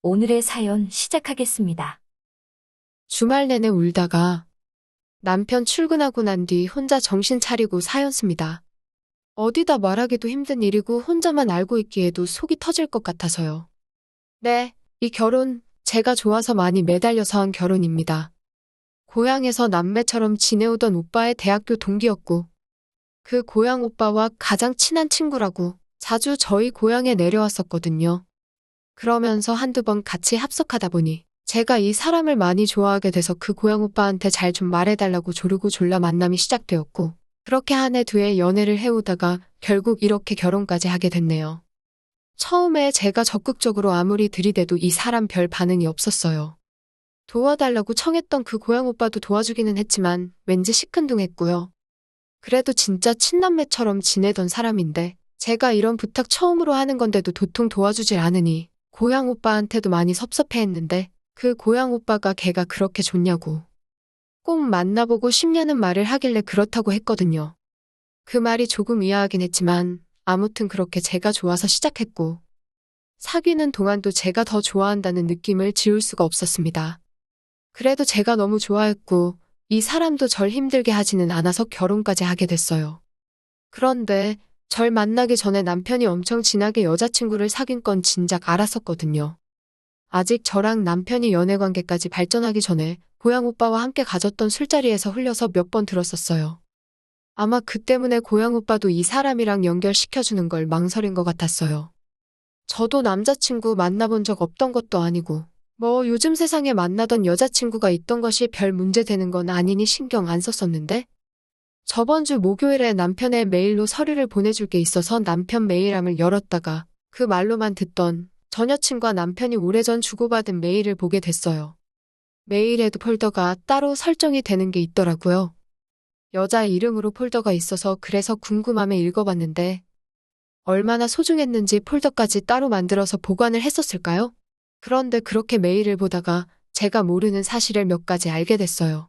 오늘의 사연 시작하겠습니다. 주말 내내 울다가 남편 출근하고 난 뒤 혼자 정신 차리고 사연 씁니다. 어디다 말하기도 힘든 일이고 혼자만 알고 있기에도 속이 터질 것 같아서요. 네, 이 결혼 제가 좋아서 많이 매달려서 한 결혼입니다. 고향에서 남매처럼 지내오던 오빠의 대학교 동기였고 그 고향 오빠와 가장 친한 친구라고 자주 저희 고향에 내려왔었거든요. 그러면서 한두 번 같이 합석하다 보니 제가 이 사람을 많이 좋아하게 돼서 그 고향 오빠한테 잘 좀 말해달라고 조르고 졸라 만남이 시작되었고 그렇게 한 해 두 해 연애를 해오다가 결국 이렇게 결혼까지 하게 됐네요. 처음에 제가 적극적으로 아무리 들이대도 이 사람 별 반응이 없었어요. 도와달라고 청했던 그 고향 오빠도 도와주기는 했지만 왠지 시큰둥했고요. 그래도 진짜 친남매처럼 지내던 사람인데 제가 이런 부탁 처음으로 하는 건데도 도통 도와주질 않으니 고향 오빠한테도 많이 섭섭해했는데 그 고향 오빠가 걔가 그렇게 좋냐고 꼭 만나보고 싶냐는 말을 하길래 그렇다고 했거든요. 그 말이 조금 의아하긴 했지만 아무튼 그렇게 제가 좋아서 시작했고 사귀는 동안도 제가 더 좋아한다는 느낌을 지울 수가 없었습니다. 그래도 제가 너무 좋아했고 이 사람도 절 힘들게 하지는 않아서 결혼까지 하게 됐어요. 그런데 절 만나기 전에 남편이 엄청 진하게 여자친구를 사귄 건 진작 알았었거든요. 아직 저랑 남편이 연애관계까지 발전하기 전에 고향 오빠와 함께 가졌던 술자리에서 흘려서 몇 번 들었었어요. 아마 그 때문에 고향 오빠도 이 사람이랑 연결시켜주는 걸 망설인 것 같았어요. 저도 남자친구 만나본 적 없던 것도 아니고 뭐 요즘 세상에 만나던 여자친구가 있던 것이 별 문제 되는 건 아니니 신경 안 썼었는데 저번 주 목요일에 남편의 메일로 서류를 보내줄 게 있어서 남편 메일함을 열었다가 그 말로만 듣던 전 여친과 남편이 오래전 주고받은 메일을 보게 됐어요. 메일에도 폴더가 따로 설정이 되는 게 있더라고요. 여자 이름으로 폴더가 있어서 그래서 궁금함에 읽어봤는데 얼마나 소중했는지 폴더까지 따로 만들어서 보관을 했었을까요? 그런데 그렇게 메일을 보다가 제가 모르는 사실을 몇 가지 알게 됐어요.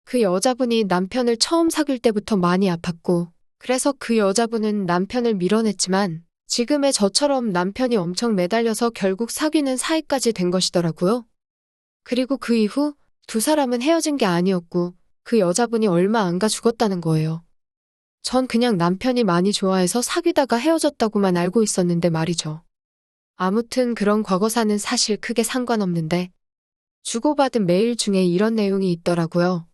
그 여자분이 남편을 처음 사귈 때부터 많이 아팠고 그래서 그 여자분은 남편을 밀어냈지만 지금의 저처럼 남편이 엄청 매달려서 결국 사귀는 사이까지 된 것이더라고요. 그리고 그 이후 두 사람은 헤어진 게 아니었고 그 여자분이 얼마 안 가 죽었다는 거예요. 전 그냥 남편이 많이 좋아해서 사귀다가 헤어졌다고만 알고 있었는데 말이죠. 아무튼 그런 과거사는 사실 크게 상관없는데 주고받은 메일 중에 이런 내용이 있더라고요.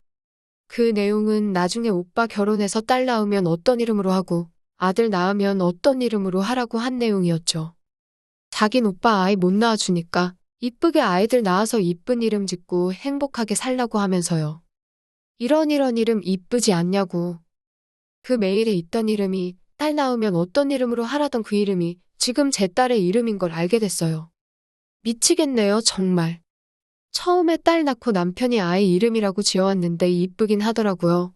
그 내용은 나중에 오빠 결혼해서 딸 낳으면 어떤 이름으로 하고 아들 낳으면 어떤 이름으로 하라고 한 내용이었죠. 자긴 오빠 아이 못 낳아주니까 이쁘게 아이들 낳아서 이쁜 이름 짓고 행복하게 살라고 하면서요. 이런 이름 이쁘지 않냐고. 그 메일에 있던 이름이 딸 낳으면 어떤 이름으로 하라던 그 이름이 지금 제 딸의 이름인 걸 알게 됐어요. 미치겠네요, 정말. 처음에 딸 낳고 남편이 아이 이름이라고 지어왔는데 이쁘긴 하더라고요.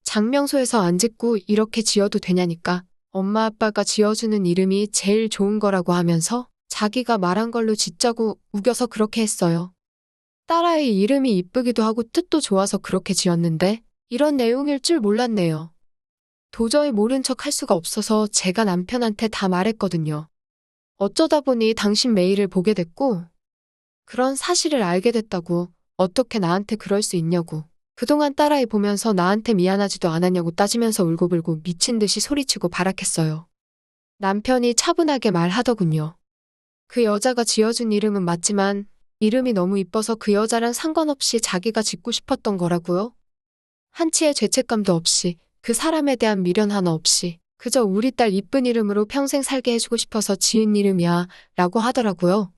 장명소에서 안 짓고 이렇게 지어도 되냐니까 엄마 아빠가 지어주는 이름이 제일 좋은 거라고 하면서 자기가 말한 걸로 짓자고 우겨서 그렇게 했어요. 딸아이 이름이 이쁘기도 하고 뜻도 좋아서 그렇게 지었는데 이런 내용일 줄 몰랐네요. 도저히 모른 척 할 수가 없어서 제가 남편한테 다 말했거든요. 어쩌다 보니 당신 메일을 보게 됐고 그런 사실을 알게 됐다고 어떻게 나한테 그럴 수 있냐고 그동안 딸아이 보면서 나한테 미안하지도 않았냐고 따지면서 울고불고 미친 듯이 소리치고 발악했어요. 남편이 차분하게 말하더군요. 그 여자가 지어준 이름은 맞지만 이름이 너무 이뻐서 그 여자랑 상관없이 자기가 짓고 싶었던 거라고요. 한치의 죄책감도 없이 그 사람에 대한 미련 하나 없이 그저 우리 딸 이쁜 이름으로 평생 살게 해주고 싶어서 지은 이름이야 라고 하더라고요.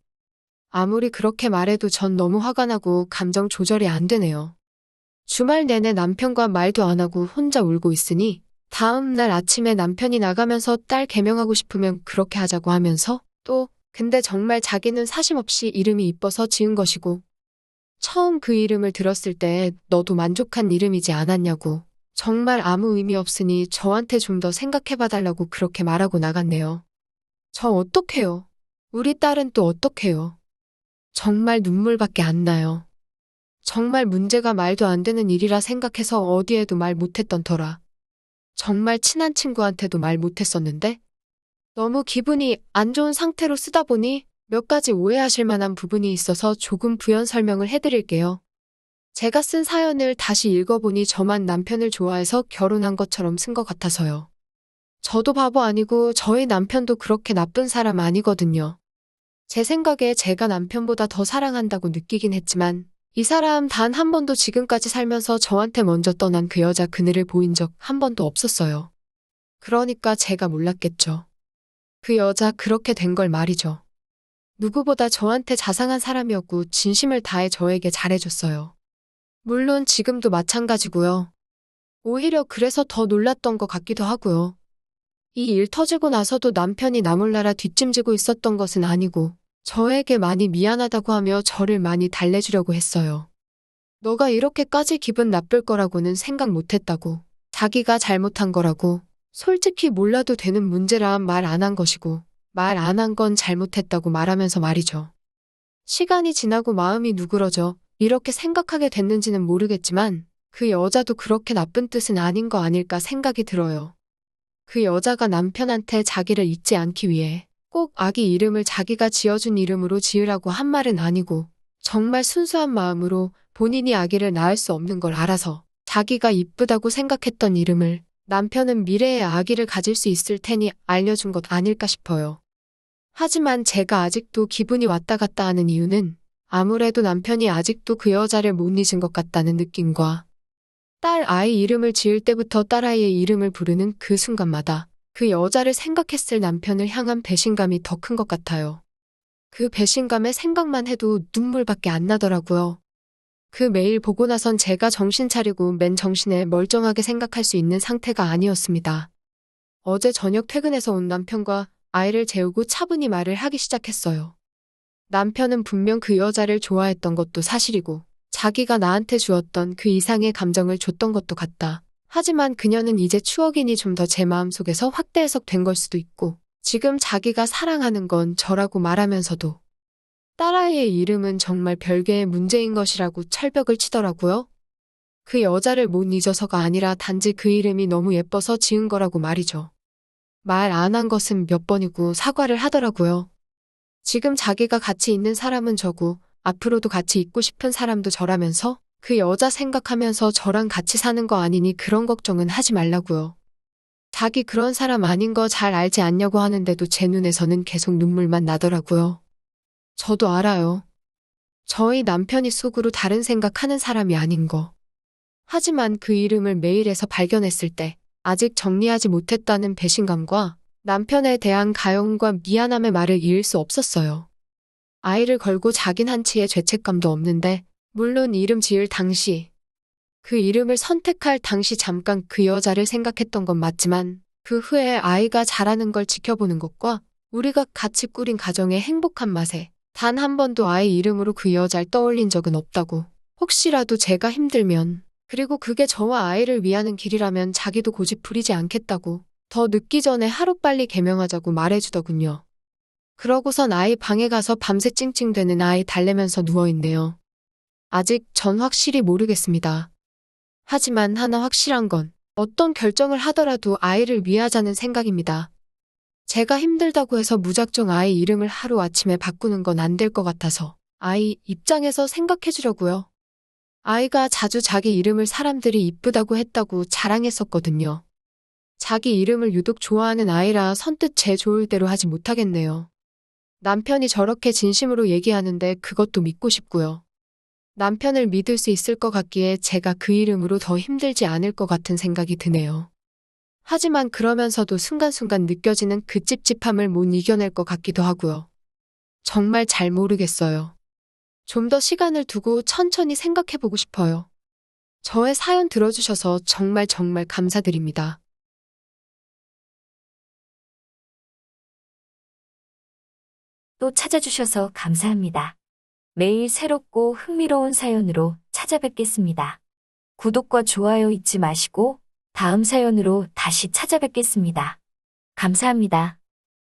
아무리 그렇게 말해도 전 너무 화가 나고 감정 조절이 안 되네요. 주말 내내 남편과 말도 안 하고 혼자 울고 있으니 다음 날 아침에 남편이 나가면서 딸 개명하고 싶으면 그렇게 하자고 하면서 또 근데 정말 자기는 사심없이 이름이 이뻐서 지은 것이고 처음 그 이름을 들었을 때 너도 만족한 이름이지 않았냐고 정말 아무 의미 없으니 저한테 좀 더 생각해봐달라고 그렇게 말하고 나갔네요. 저 어떡해요? 우리 딸은 또 어떡해요? 정말 눈물밖에 안 나요. 정말 문제가 말도 안 되는 일이라 생각해서 어디에도 말 못했던 터라. 정말 친한 친구한테도 말 못했었는데 너무 기분이 안 좋은 상태로 쓰다 보니 몇 가지 오해하실 만한 부분이 있어서 조금 부연 설명을 해드릴게요. 제가 쓴 사연을 다시 읽어보니 저만 남편을 좋아해서 결혼한 것처럼 쓴 것 같아서요. 저도 바보 아니고 저희 남편도 그렇게 나쁜 사람 아니거든요. 제 생각에 제가 남편보다 더 사랑한다고 느끼긴 했지만 이 사람 단 한 번도 지금까지 살면서 저한테 먼저 떠난 그 여자 그늘을 보인 적 한 번도 없었어요. 그러니까 제가 몰랐겠죠. 그 여자 그렇게 된 걸 말이죠. 누구보다 저한테 자상한 사람이었고 진심을 다해 저에게 잘해줬어요. 물론 지금도 마찬가지고요. 오히려 그래서 더 놀랐던 것 같기도 하고요. 이 일 터지고 나서도 남편이 나 몰라라 뒷짐지고 있었던 것은 아니고 저에게 많이 미안하다고 하며 저를 많이 달래주려고 했어요. 너가 이렇게까지 기분 나쁠 거라고는 생각 못했다고. 자기가 잘못한 거라고. 솔직히 몰라도 되는 문제라 말 안 한 것이고 말 안 한 건 잘못했다고 말하면서 말이죠. 시간이 지나고 마음이 누그러져 이렇게 생각하게 됐는지는 모르겠지만 그 여자도 그렇게 나쁜 뜻은 아닌 거 아닐까 생각이 들어요. 그 여자가 남편한테 자기를 잊지 않기 위해 꼭 아기 이름을 자기가 지어준 이름으로 지으라고 한 말은 아니고 정말 순수한 마음으로 본인이 아기를 낳을 수 없는 걸 알아서 자기가 이쁘다고 생각했던 이름을 남편은 미래에 아기를 가질 수 있을 테니 알려준 것 아닐까 싶어요. 하지만 제가 아직도 기분이 왔다 갔다 하는 이유는 아무래도 남편이 아직도 그 여자를 못 잊은 것 같다는 느낌과 딸 아이 이름을 지을 때부터 딸아이의 이름을 부르는 그 순간마다 그 여자를 생각했을 남편을 향한 배신감이 더 큰 것 같아요. 그 배신감에 생각만 해도 눈물밖에 안 나더라고요. 그 메일 보고 나선 제가 정신 차리고 맨 정신에 멀쩡하게 생각할 수 있는 상태가 아니었습니다. 어제 저녁 퇴근해서 온 남편과 아이를 재우고 차분히 말을 하기 시작했어요. 남편은 분명 그 여자를 좋아했던 것도 사실이고 자기가 나한테 주었던 그 이상의 감정을 줬던 것도 같다. 하지만 그녀는 이제 추억이니 좀 더 제 마음속에서 확대 해석된 걸 수도 있고 지금 자기가 사랑하는 건 저라고 말하면서도 딸아이의 이름은 정말 별개의 문제인 것이라고 철벽을 치더라고요. 그 여자를 못 잊어서가 아니라 단지 그 이름이 너무 예뻐서 지은 거라고 말이죠. 말 안 한 것은 몇 번이고 사과를 하더라고요. 지금 자기가 같이 있는 사람은 저고 앞으로도 같이 있고 싶은 사람도 저라면서 그 여자 생각하면서 저랑 같이 사는 거 아니니 그런 걱정은 하지 말라고요. 자기 그런 사람 아닌 거 잘 알지 않냐고 하는데도 제 눈에서는 계속 눈물만 나더라고요. 저도 알아요. 저희 남편이 속으로 다른 생각하는 사람이 아닌 거. 하지만 그 이름을 메일에서 발견했을 때 아직 정리하지 못했다는 배신감과 남편에 대한 가여움과 미안함의 말을 이을 수 없었어요. 아이를 걸고 자긴 한치의 죄책감도 없는데 물론 이름 지을 당시 그 이름을 선택할 당시 잠깐 그 여자를 생각했던 건 맞지만 그 후에 아이가 자라는 걸 지켜보는 것과 우리가 같이 꾸린 가정의 행복한 맛에 단 한 번도 아이 이름으로 그 여자를 떠올린 적은 없다고. 혹시라도 제가 힘들면 그리고 그게 저와 아이를 위하는 길이라면 자기도 고집 부리지 않겠다고 더 늦기 전에 하루빨리 개명하자고 말해주더군요. 그러고선 아이 방에 가서 밤새 찡찡대는 아이 달래면서 누워있네요. 아직 전 확실히 모르겠습니다. 하지만 하나 확실한 건 어떤 결정을 하더라도 아이를 위하자는 생각입니다. 제가 힘들다고 해서 무작정 아이 이름을 하루아침에 바꾸는 건 안 될 것 같아서 아이 입장에서 생각해주려고요. 아이가 자주 자기 이름을 사람들이 이쁘다고 했다고 자랑했었거든요. 자기 이름을 유독 좋아하는 아이라 선뜻 제 좋을 대로 하지 못하겠네요. 남편이 저렇게 진심으로 얘기하는데 그것도 믿고 싶고요. 남편을 믿을 수 있을 것 같기에 제가 그 이름으로 더 힘들지 않을 것 같은 생각이 드네요. 하지만 그러면서도 순간순간 느껴지는 그 찝찝함을 못 이겨낼 것 같기도 하고요. 정말 잘 모르겠어요. 좀 더 시간을 두고 천천히 생각해보고 싶어요. 저의 사연 들어주셔서 정말 감사드립니다. 또 찾아주셔서 감사합니다. 매일 새롭고 흥미로운 사연으로 찾아뵙겠습니다. 구독과 좋아요 잊지 마시고 다음 사연으로 다시 찾아뵙겠습니다. 감사합니다.